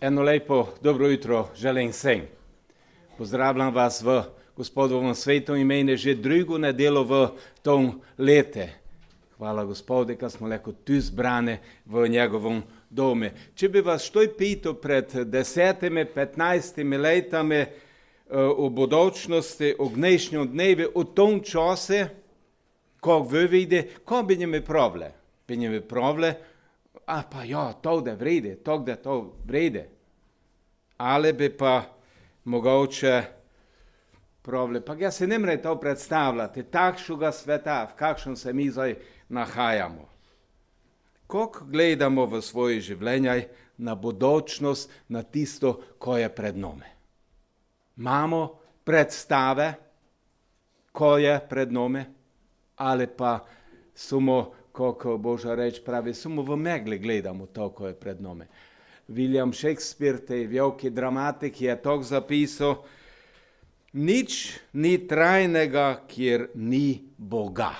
Eno lepo dobro jutro želim vsem. Pozdravljam vas v Gospodovem svetu imenu že drugo nedelo v tom lete. Hvala Gospode, kad smo lahko tu zbrane v njegovom dome. Če bi vas što pital pred 10-15 letami o bodočnosti, o dnešnjem dnevi, o tom čase, ko vi vidite, ko bi njime pravile? Bi njime pravile, pa ja, to da vrede, to vrede. Ali bi pa mogoče pravile, pa ja se ne more to predstavljati, takšnega sveta, v kakšnem se mi zdaj nahajamo. Kako gledamo v svoje življenje na bodočnost, na tisto, ko je pred nami? Imamo predstave, ko je pred nami, ali pa samo, kako Božja reč pravi, samo v megli gledamo to, ko je pred nami. William Shakespeare, tej veliki dramatik, je tako zapisal, nič ni trajnega, kjer ni Boga.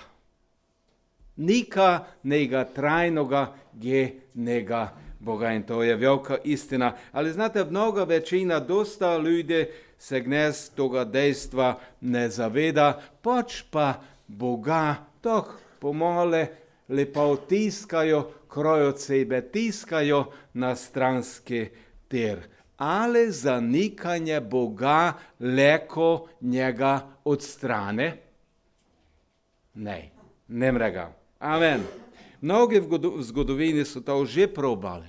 Nika nega trajnoga je nega Boga in to je velika istina. Ali znate, mnoga večina, dosta ljudi se gnez toga dejstva ne zaveda, pač pa Boga tako pomale lepo tiskajo, krojo sebe tiskajo na stranski tir. Ali zanikanje Boga leko njega odstrane? Ne, ne mrega. Amen. Mnogi v zgodovini so to že probali.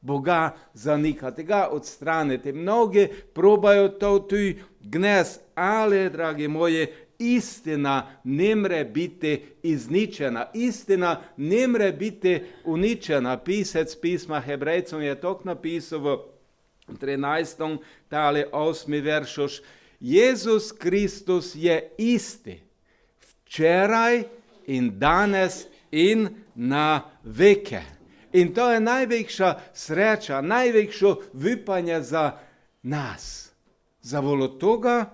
Boga zanikati, ga odstraniti. Mnogi probajo to tu gnez, ali, dragi moji, istina ne more biti izničena. Istina ne more biti uničena. Pisec pisma Hebrejcom je tako napisal v 13. tale 8. veršoš. Jezus Kristus je isti. Včeraj in danes in na veke. In to je največja sreča, največje vipanje za nas. Za volo toga,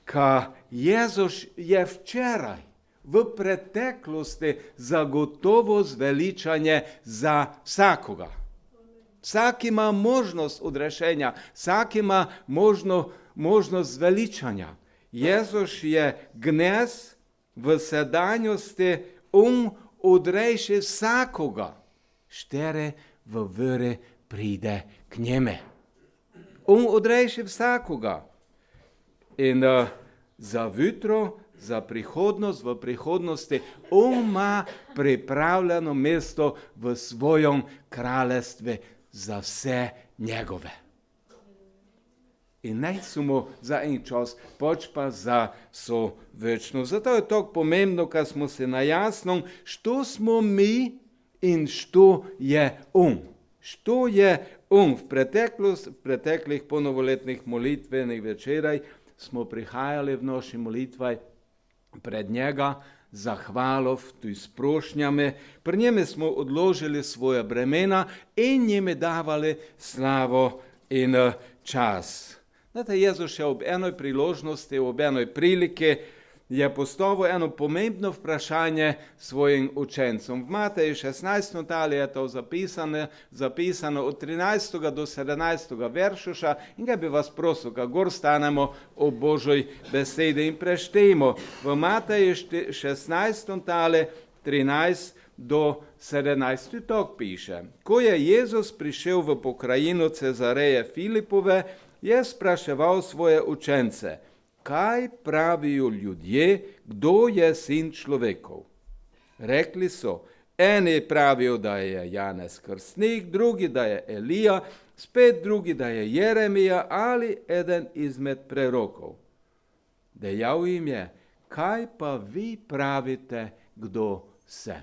ka Jezus je včeraj v preteklosti zagotovo zveličanje za vsakoga. Vsak ima možnost odrešenja, vsak ima možnost zveličanja. Jezus je gnez v sedanjosti, odreši vsakoga, štere v vere pride k njeme. Odreši vsakoga. In za jutro, za prihodnost, v prihodnosti, ima pripravljeno mesto v svojem kraljestvu za vse njegove. In ne samo za en čas, pač pa za vso večnost. Zato je tako pomembno, kad smo se na jasnom, što smo mi in što je on. Što je on. V preteklih ponovoletnih molitvenih večeraj smo prihajali v naši molitvaj pred njega, zahvalov, tu s prošnjami. Pri njeme smo odložili svoje bremena in njime davali slavo in čas. Znate, Jezus je ob enoj priložnosti, ob enoj prilike je postavil eno pomembno vprašanje svojim učencom. V Mateju 16. tali je to zapisano od 13. do 17. veršuša in ga bi vas prosil, kad gor stanemo o Božoj besedi in preštejmo. V Mateju 16. tali 13 do 17. tako piše. Ko je Jezus prišel v pokrajino Cezareje Filipove, je spraševal svoje učence, kaj pravijo ljudje, kdo je sin človekov? Rekli so, eni pravijo, da je Janez Krstnik, drugi, da je Elija, spet drugi, da je Jeremija ali eden izmed prerokov. Dejal jim je, kaj pa vi pravite, kdo sem?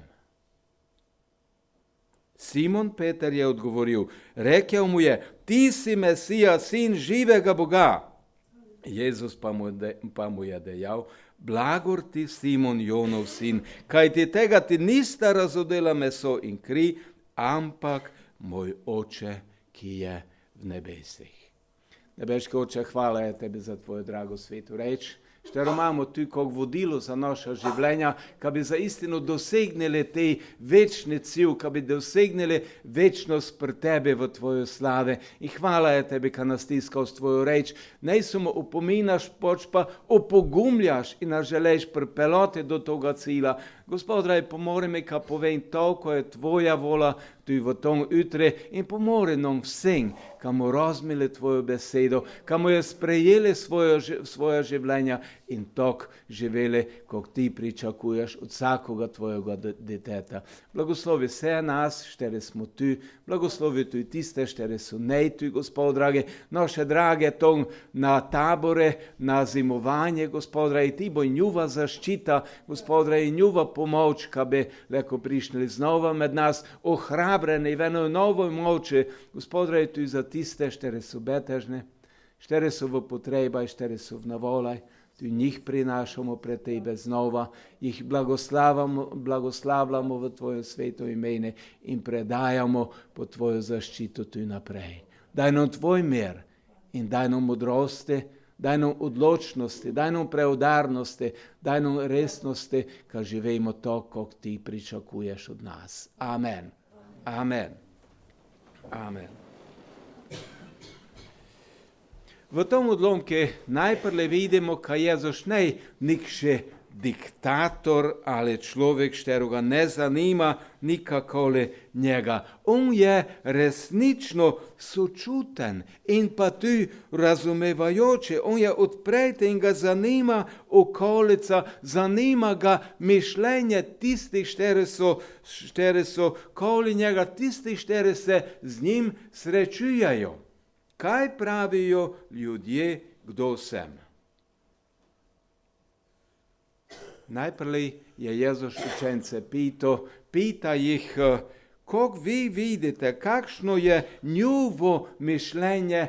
Simon Peter je odgovoril, rekel mu je, ti si Mesija, sin živega Boga. Jezus pa mu je dejal, blagor ti Simon Jonov sin, kaj ti tega ti nista razodela meso in kri, ampak moj oče, ki je v nebesih. Nebeški oče, hvala je tebi za tvojo drago svetu reč. štero imamo tu kot vodilo za naša življenja, ki bi za istino dosegnili te večne cilj, ki bi dosegnili večnost pri tebi v tvojo slave. In hvala je tebi, ki nas stiskal s tvojo reč. Ne samo upominaš, pač pa opogumljaš in nas želiš pripeljati do toga cilja. Gospod, dragi, pomori mi, ka povem to, ko je tvoja vola, tu v tom jutre, in pomori nam vsem, ka mu razmili tvojo besedo, ka mu je sprejeli svoje življenja in tok živeli, kot ti pričakuješ od vsakoga tvojega deteta. Blagoslovi vse nas, šteri smo tu, blagoslovi tudi tiste, šteri so ne tu, Gospod, dragi, naše drage tom na tabore, na zimovanje, Gospod, dragi, ti bo njuva zaščita, Gospod, dragi, njuva pomoč, ka bi leko prišli znova med nas, ohrabreni v eno novo moče. Gospod, dragi, tudi za tiste, šteri so betežne, šteri so v potreba, šteri so v navolaj, tudi njih prinašamo pred tebe znova, jih blagoslavljamo v tvojo sveto imene in predajamo pod tvojo zaščito tudi naprej. Daj nam tvoj mir in daj nam modrosti, daj nam odločnosti, daj nam preudarnosti, daj nam resnosti, ka živimo to, kot ti pričakuješ od nas. Amen. Amen. Amen. V tom odlomku najprve vidimo, ka Jezus ne nikše diktator ali človek, šteroga ne zanima nikakole njega. On je resnično sočuten in pa tu razumevajoče. On je odpret in ga zanima okolica, zanima ga mišljenje tistih, šteri so koli njega, tistih, šteri se z njim srečujejo. Kaj pravijo ljudje, kdo sem? Najprej je Jezus učence pita jih, kako vi vidite, kakšno je njuvo mišljenje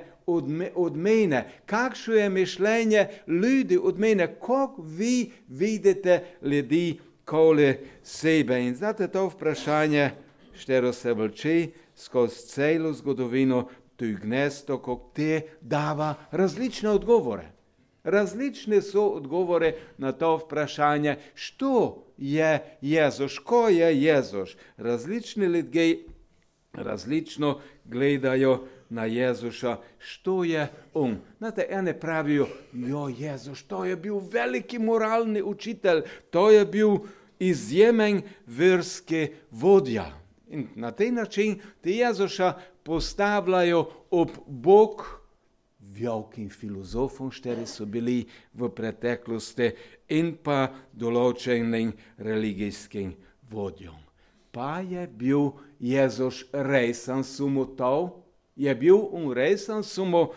od mene, kakšno je mišljenje ljudi od mene, kako vi vidite ljudi koli sebe. In znate to vprašanje, štero se vlči skozi celo zgodovino, to je gnezdo, kako te dava različne odgovore. Različne so odgovore na to vprašanje, što je Jezus, ko je Jezus. Različni ljudje različno gledajo na Jezusa, što je on. Znate, ene pravijo, Jezus, to je bil veliki moralni učitelj, to je bil izjemen verski vodja. In na taj način te Jezusa postavljajo ob bok velikim filozofom, šteri so bili v preteklosti, in pa določenim religijskim vodjom. Pa je bil Jezus resen samo to? Je bil on resen samo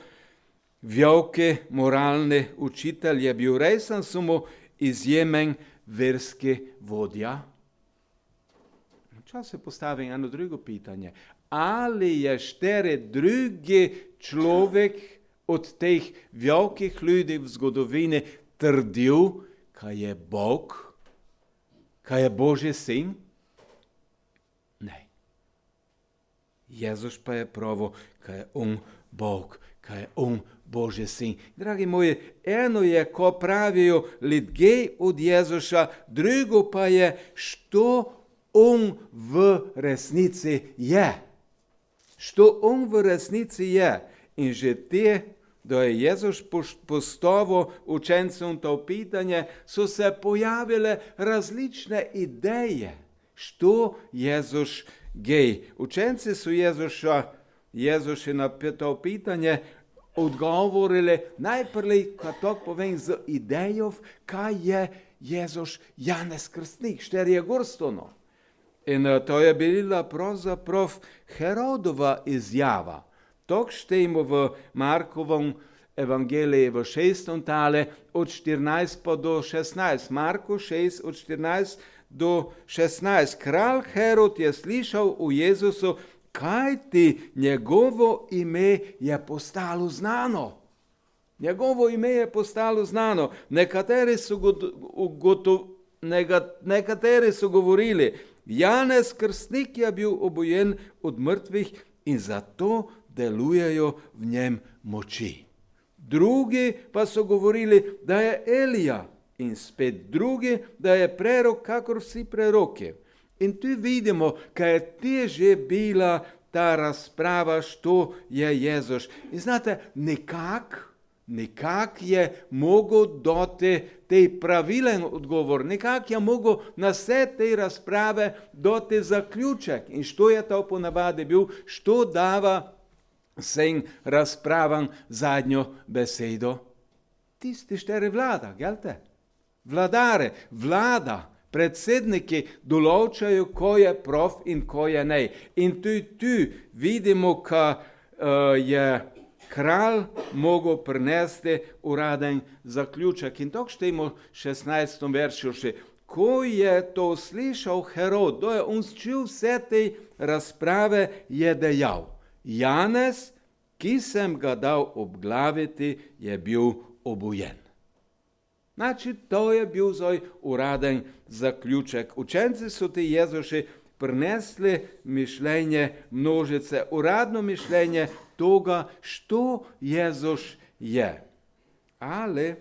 veliki moralni učitelj? Je bil resen samo izjemen verski vodja? Čas se postavi eno drugo pitanje. Ali je šteri drugi človek od teh velikih ljudi v zgodovini trdil, kaj je Bog, kaj je Božji sin? Ne. Jezus pa je pravo, kaj je on Bog, kaj je on Božji sin. Dragi moji, eno je, ko pravijo ljudje od Jezusa, drugo pa je, što on v resnici je. Što on v resnici je. In že te, da je Jezus postavil učencem to pitanje, so se pojavile različne ideje, što Jezus je. Učenci so Jezusa na to pitanje odgovorili najprej, kad to povem, z idejo, kaj je Jezus Janez Krstnik, štiri je gorstono. In to je bila pravzaprav Herodova izjava. To štejmo v Markovom evangeliji v 6. tale od 14 pa do 16. Marko 6 od 14 do 16. Kralj Herod je slišal o Jezusu, kajti njegovo ime je postalo znano. Njegovo ime je postalo znano. Nekateri so govorili, Janez Krstnik je bil obojen od mrtvih in zato delujejo v njem moči. drugi pa so govorili, da je Elija, in spet drugi, da je prerok, kakor vsi preroki. In tu vidimo, kaj je teže bila ta razprava, što je Jezus. In znate, nekak je mogel dati tej pravilen odgovor, nekak je mogel na vse te razprave dati zaključek. In što je to ponavadi bil, što dava vsem razpravam zadnjo besedo? Tisti štiri vlada, gelte? Vlada, predsedniki določajo, ko je prav in ko je ne. In tu vidimo, ka je kralj mogel prinesti uraden zaključek. In tako štejmo v 16. veršu še. Ko je to slišal Herod, da je on čul vse te razprave, je dejal: Janez, ki sem ga dal obglaviti, je bil obojen. Znači, to je bil zdaj uraden zaključek. Učenci so ti Jezuši prinesli mišljenje množice, uradno mišljenje toga, što Jezus je. Ali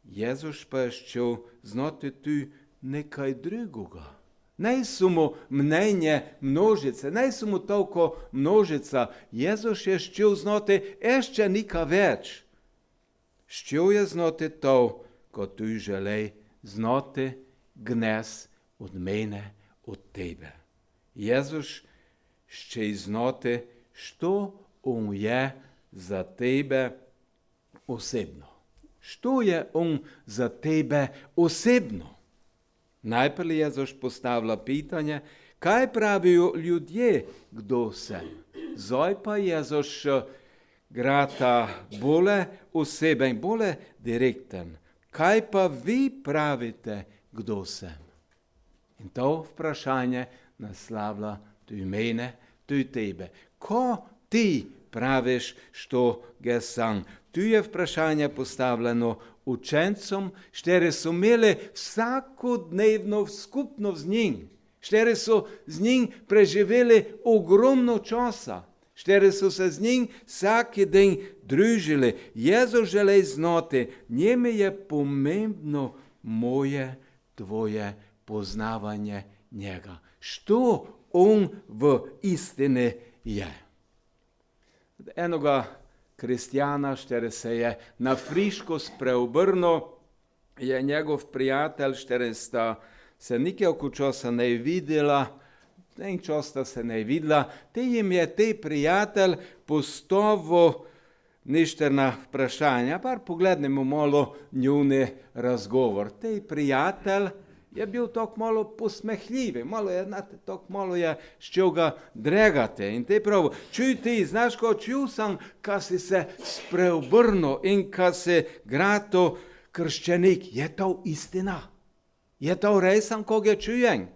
Jezus pa je ščel znati tu nekaj drugega. Ne samo mnenje množice, ne samo toliko množica. Jezus je ščel znati ještě nekaj več. Ščel je znati to, ko tu želej znati gnes od mene, od tebe. Jezus šče znati, što on je za tebe osebno. Što je on za tebe osebno? Najprej Jezus postavlja pitanje, kaj pravijo ljudje, kdo sem. Zdaj pa Jezus grata bolje oseben, bolje direkten. Kaj pa vi pravite, kdo sem? In to vprašanje naslavlja tudi mene, tudi tebe. Ko ti praviš, što ga sam? Tu je vprašanje postavljeno učencom, štiri so imeli vsakodnevno skupno z njim. Štiri so z njim preživeli ogromno časa. Štiri so se z njim vsaki dan družili. Jezus želi znati, njemu je pomembno moje, tvoje poznavanje njega. Što on v istini je. Enoga kristjana, štiri se je na friško spreobrnil, je njegov prijatelj, štiri sta se nikako časa ne videla, en čas sta se ne videla, te jim je te prijatelj postavil ništerna vprašanja, par poglednemo malo njune razgovor. Te prijatelj je bil tako malo posmehljiv, malo je ščel ga dregate. In te pravi, čuj ti, znaš ko čul sem, ka si se spreobrnil in ka si grato krščenik. Je to istina? Je to resen, ko ga čujem?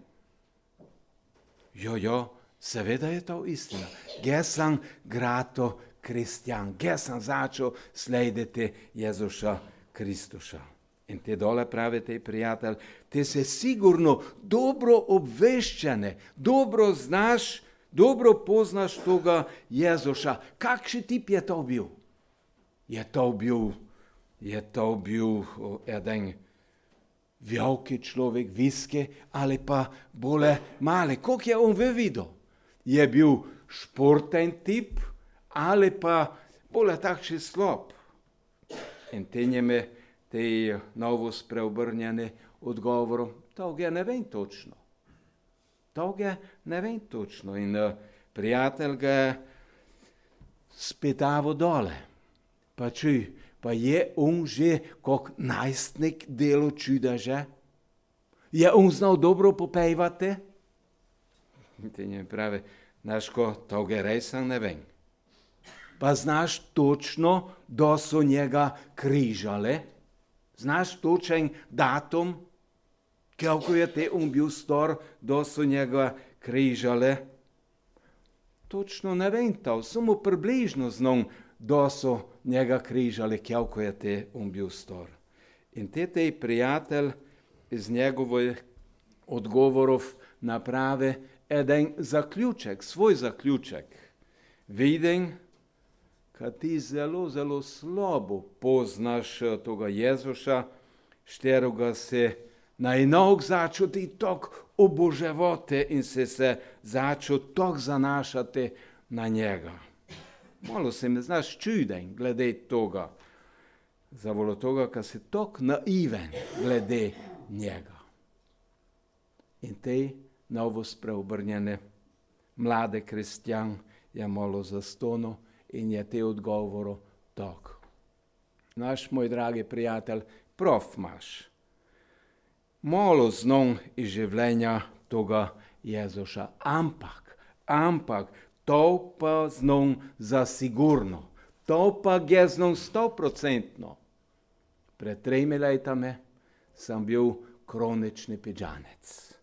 Jo, seveda je to istina. Ge sem grato kristjan, ge sem začel slediti Jezuša Kristuša. In te dole pravi te prijatelj, te se sigurno dobro obveščene, dobro znaš, dobro poznaš toga Jezuša. Kakšen tip je to bil? Je to bil eden veliki človek, viski ali pa bolj mali? Koliko je on videl? Je bil športen tip ali pa bolj takšen slab? In te njeme te novo spreobrnjene odgovorom, toga ne vem točno. In prijatelj ga je spetaval dole. Pa čuj, pa je on že kak najstnik delo čuda že? Je on znal dobro popevati? Te njim pravi, naško, toga resen ne vem. Pa znaš točno, da so njega križale? Znaš točen datum, koliko je te on bil star, da so njega križale? Točno ne vem to, samo približno znam, da so njega križale, koliko je te on bil star. In te prijatelj iz njegovih odgovorov naprave eden zaključek, svoj zaključek. Vidim, kad ti zelo slabo poznaš toga Jezuša, šteroga se najnog začel ti tok oboževati in se začel tok zanašati na njega. Malo se mi znaš čuden glede toga, zavolo toga, kad si tok naiven glede njega. In te novo spreobrnjene mlade kristjan je malo zastono in je te odgovoru tok. Naš, moj dragi prijatelj, prav imaš. Malo znon iz življenja toga Jezuša, ampak to pa znon za sigurno, to pa je znon 100%. Pred 3 letami sem bil kronični pižanec.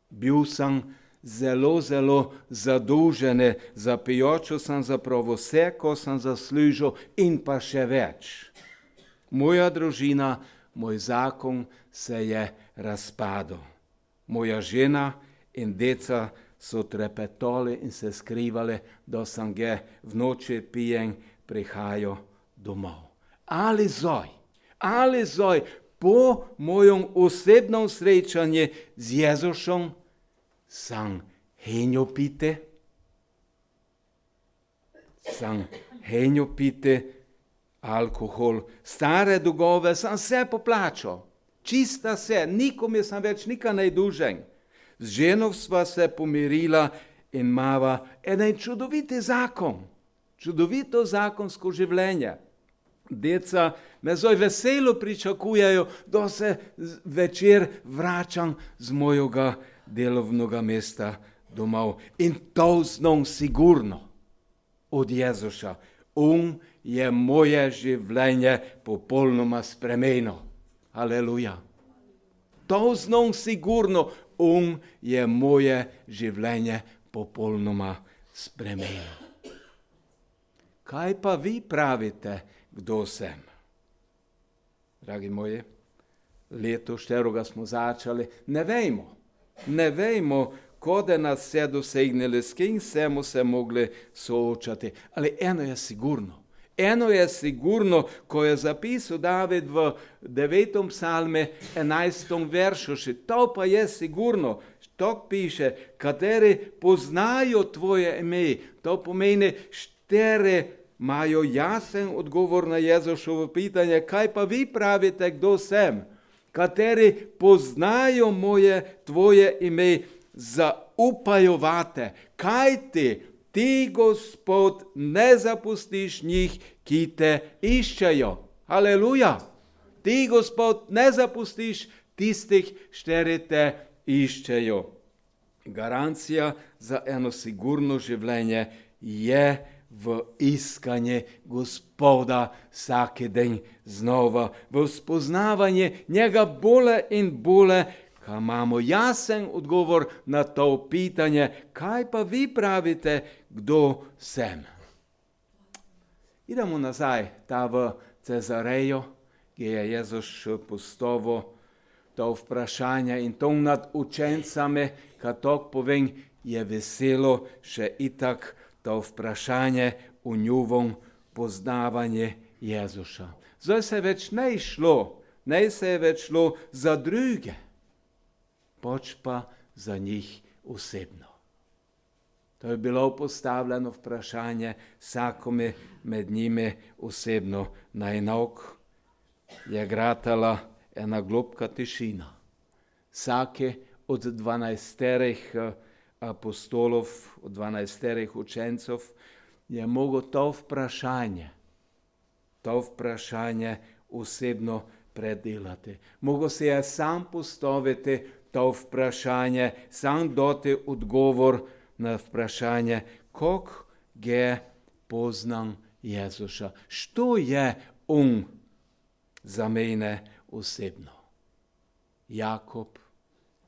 Bil sem zelo zadolžen, za pijočo sem zapravo vse, ko sem zaslužil in pa še več. Moja družina, moj zakon se je razpadel. Moja žena in deca so trepetali in se skrivali, da sem ga v noči pijen prihajal domov. Ali zdaj, po mojem osebnem srečanju z Jezusom, sem henjo pite alkohol, stare dolgove sem vse poplačal, čista se, nikomu sem več nikaj nedolžen. Z ženo sva se pomirila in imava en čudoviti zakon, čudovito zakonsko življenje. Deca me zdaj veselo pričakujejo, da se večer vračam z mojega delovnega mesta domov. In to znam sigurno od Jezuša. On je moje življenje popolnoma spremenil. Aleluja. To znam sigurno. On je moje življenje popolnoma spremenil. Kaj pa vi pravite, kdo sem? Dragi moji, leto, šteroga smo začeli, ne vemo, kode nas se dosegnili, s kim smo se mogli soočati. Ali eno je sigurno, ko je zapisal David v 9. psalme 11. veršu, še to pa je sigurno, to piše, kateri poznajo tvoje ime, to pomeni, štere imajo jasen odgovor na Jezusovo pitanje, kaj pa vi pravite, kdo sem? Kateri poznajo tvoje ime, zaupajo vate, kaj ti, Gospod, ne zapustiš njih, ki te iščejo. Aleluja! Ti, Gospod, ne zapustiš tistih, štiri te iščejo. Garancija za eno sigurno življenje je v iskanje Gospoda vsaki dan znova, v spoznavanje njega bolje in bolje, ko imamo jasen odgovor na to pitanje, kaj pa vi pravite, kdo sem? Idemo nazaj v Cezarejo, kjer je Jezus postavil to vprašanje in to nad učencami, ko to povem, je veselo še itak to vprašanje o njuvom poznavanju Jezusa. Zdaj se več ne se je več šlo za druge, pač pa za njih osebno. To je bilo postavljeno vprašanje vsakome med njimi osebno. Najnog je gratala ena globka tišina. Vsake od 12 apostolov, od 12 učencov je mogel to vprašanje osebno predelati. Mogel se je sam postaviti to vprašanje, sam dati odgovor na vprašanje, kako ga poznam Jezusa. Što je on za mene osebno? Jakob,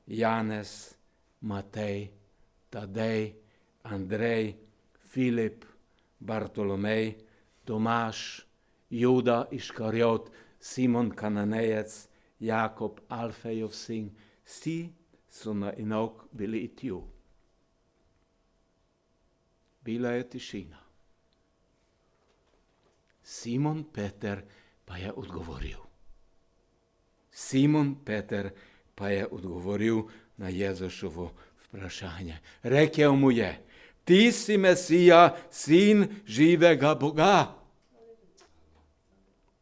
Janez, Matej, Tadej, Andrej, Filip, Bartolomej, Tomaš, Juda Iškariot, Simon Kananejec, Jakob Alfejov sin, vsi so na enak bili tu. Bila je tišina. Simon Peter pa je odgovoril. Simon Peter pa je odgovoril na Jezusovo vprašanje. Rekel mu je, ti si Mesija, sin živega Boga.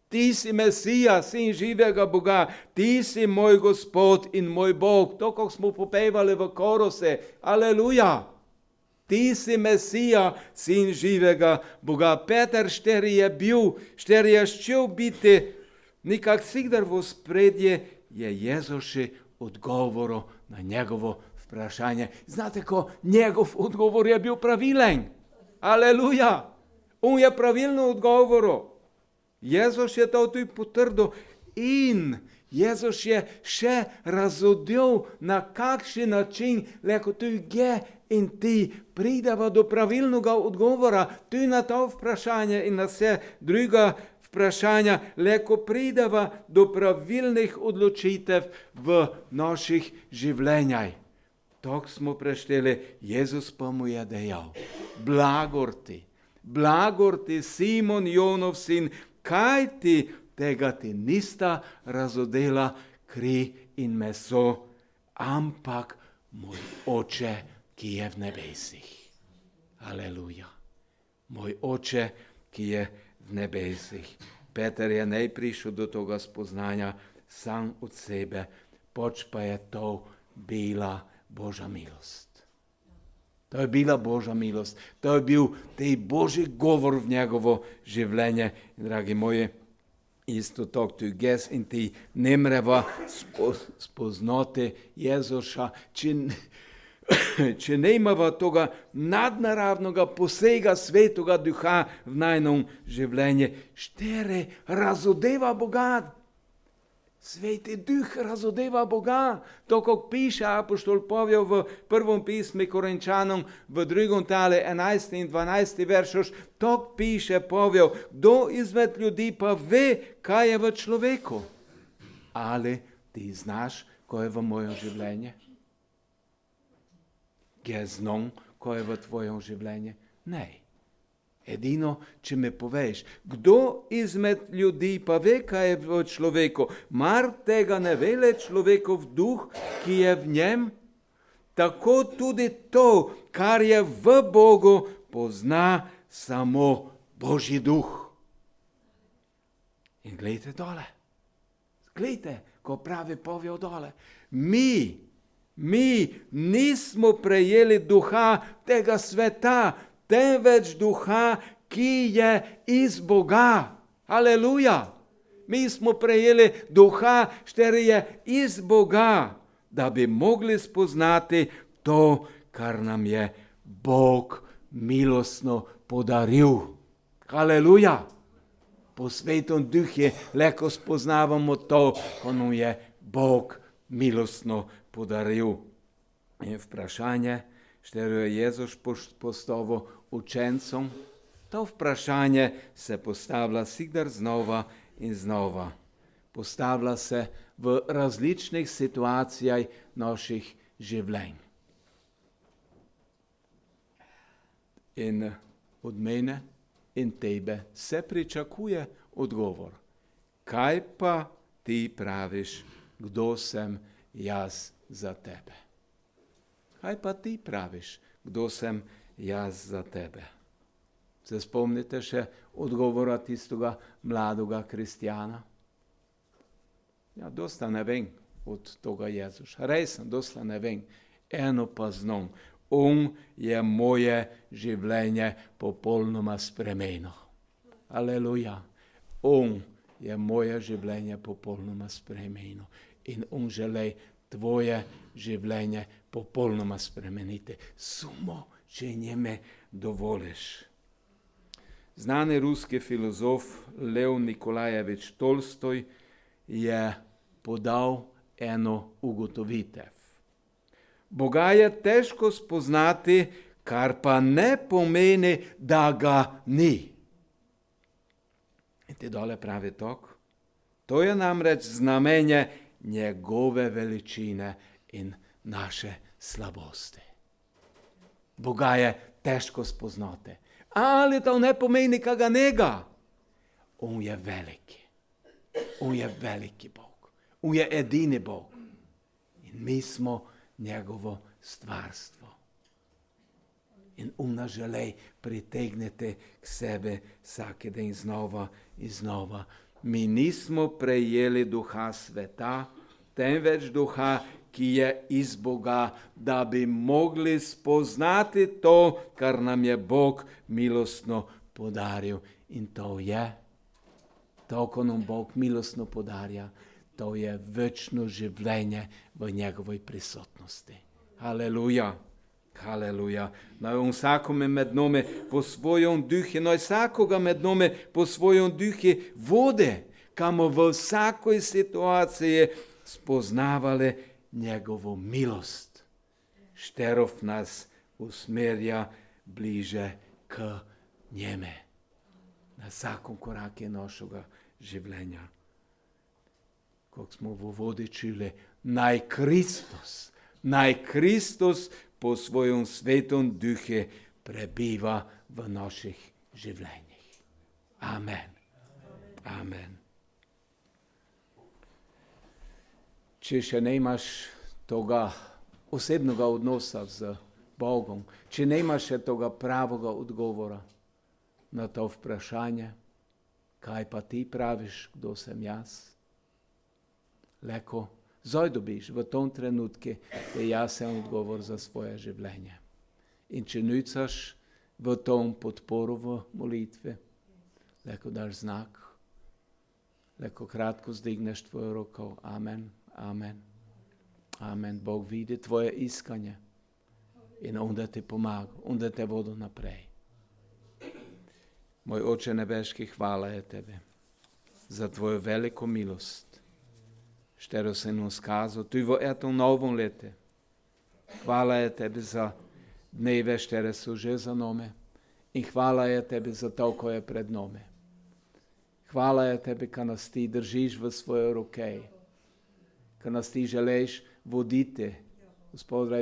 Ti si Mesija, sin živega Boga. Ti si moj Gospod in moj Bog. To, kako smo popevali v korose. Aleluja. Ti si Mesija, sin živega Boga. Peter štiri je bil, štiri je ščel biti, nikak sigdar v spredje je Jezuši odgovoril na njegovo vprašanje. Znate, ko njegov odgovor je bil pravilen. Aleluja. On je pravilno odgovoril. Jezus je to tudi potrdil in Jezus je še razodel, na kakšen način lahko tudi je in ti prideva do pravilnega odgovora, tudi na to vprašanje in na vse druga vprašanja, lahko prideva do pravilnih odločitev v naših življenjih. Tako smo prešteli, Jezus pa mu je dejal, blagor ti, Simon Jonov sin, kaj ti tega ti nista razodela kri in meso, ampak moj oče, ki je v nebesih. Aleluja. Moj oče, ki je v nebesih. Peter je najprej prišel do toga spoznanja sam od sebe, poč pa je to bila Božja milost. To je bila Božja milost. To je bil tej Božji govor v njegovo življenje. Dragi moji, isto tako tu ges in ti ne mreva spoznati Jezuša, če ne imava toga nadnaravnega posega Svetega Duha v najnom življenje. Štere razodeva Boga. Sveti Duh razodeva Boga. To, kako piše apoštol Pavel v prvom pismu Korinčanom v 2. tale 11. in 12. veršoš, to piše Pavel, kdo izmed ljudi pa ve, kaj je v človeku. Ali ti znaš, ko je v mojem življenju? Je znam, ko je v tvojem življenju? Ne. Edino, če me poveš, kdo izmed ljudi pa ve, kaj je v človeku, mar tega ne ve le človekov duh, ki je v njem, tako tudi to, kar je v Bogu, pozna samo Božji duh. In gledajte dole, gledajte, ko pravi Pavel dole, mi nismo prejeli duha tega sveta, temveč duha, ki je iz Boga. Aleluja. Mi smo prejeli duha, štiri je iz Boga, da bi mogli spoznati to, kar nam je Bog milostno podaril. Aleluja. Po Svetom Duhu lahko spoznavamo to, ko nam je Bog milostno podaril. In vprašanje, štiri je Jezus postavil učencom, to vprašanje se postavlja sigdar znova in znova. Postavlja se v različnih situacijah naših življenj. In od mene in tebe se pričakuje odgovor. Kaj pa ti praviš, kdo sem jaz za tebe? Kaj pa ti praviš, kdo sem jaz za tebe? Se spomnite še odgovora tistega mladega kristjana? Ja, dosta ne vem od toga Jezuša. Res, dosta ne vem. Eno pa znam. On je moje življenje popolnoma spremenil. Aleluja. On je moje življenje popolnoma spremenil. In on želi tvoje življenje popolnoma spremeniti. Samo, če njeme dovoliš. Znani ruski filozof Lev Nikolajevič Tolstoj je podal eno ugotovitev. Boga je težko spoznati, kar pa ne pomeni, da ga ni. In ti dole pravi tok. To je namreč znamenje njegove veličine in naše slabosti. Boga je težko spoznati. Ali to ne pomeni, kaj ga njega? On je veliki. On je veliki Bog. On je edini Bog. In mi smo njegovo stvarstvo. In on nas želi pritegniti k sebi vsake dan znova in znova. Mi nismo prejeli duha sveta, temveč duha, ki je iz Boga, da bi mogli spoznati to, kar nam je Bog milostno podaril. In to je, to, ko nam Bog milostno podarja, to je večno življenje v njegovoj prisotnosti. Haleluja. Haleluja. Naj on vsakome med nami po svojom duhu, naj vsakoga med nami po svojom duhu vodi, kamo v vsakoj situaciji spoznavali njegovo milost. Šterov nas usmerja bliže k njeme. Na vsakom koraku našega življenja. Kako smo v vodi čuli, naj Kristus po svojem svetom duhu prebiva v naših življenjih. Amen. Amen. Če še nemaš toga osebnega odnosa z Bogom, če nemaš še toga pravega odgovora na to vprašanje, kaj pa ti praviš, kdo sem jaz? Leko, zdaj dobiš v tom trenutku jasen odgovor za svoje življenje. In če nucaš v tom podporu v molitvi, leko daš znak, leko kratko zdigneš tvojo roko. Amen, amen, amen. Bog vidi tvoje iskanje in onda ti pomaga, onda te vodi naprej. Moj Oče nebeški, hvala je tebe za tvoju veliko milost. Štero se nam skazal, tu v etom novom lete. Hvala je tebi za dneve, štere so že za nome. In hvala je tebi za to, ko je pred nome. Hvala je tebi, kad nas ti držiš v svoje roke. Kad nas ti želiš voditi. Gospod,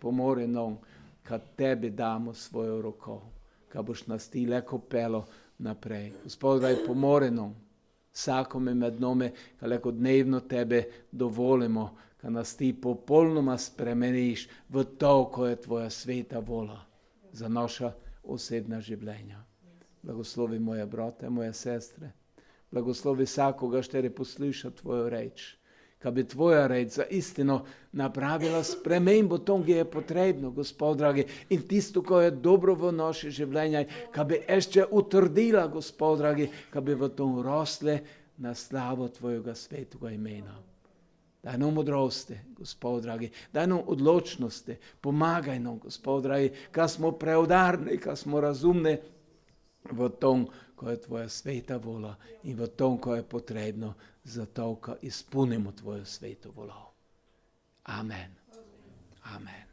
pomori nam, kad tebi damo svojo roko. Kad boš nas ti leko pelo naprej. Gospod, pomori nam. Vsakome med nami, kad leko dnevno tebe dovolimo, kad nas ti popolnoma spremeniš v to, ko je tvoja sveta vola za naša osebna življenja. Blagoslovi moje brate, moje sestre. Blagoslovi vsakoga, štere posluša tvojo reč. Kad bi tvoja reč za istino napravila spremembo tom, gdje je potrebno, Gospod dragi, in tisto, ko je dobro v naše življenje, kad bi ještě utrdila, Gospod dragi, kad bi v tom rosle na slavo tvojega svetega imena. Daj nam modrosti, Gospod dragi, daj nam odločnosti, pomagaj nam, Gospod dragi, kad smo preudarni, kad smo razumni v tom, ko je tvoja sveta vola in v tom, ko je potrebno za to, ko izpolnimo tvojo sveto volo. Amen. Amen.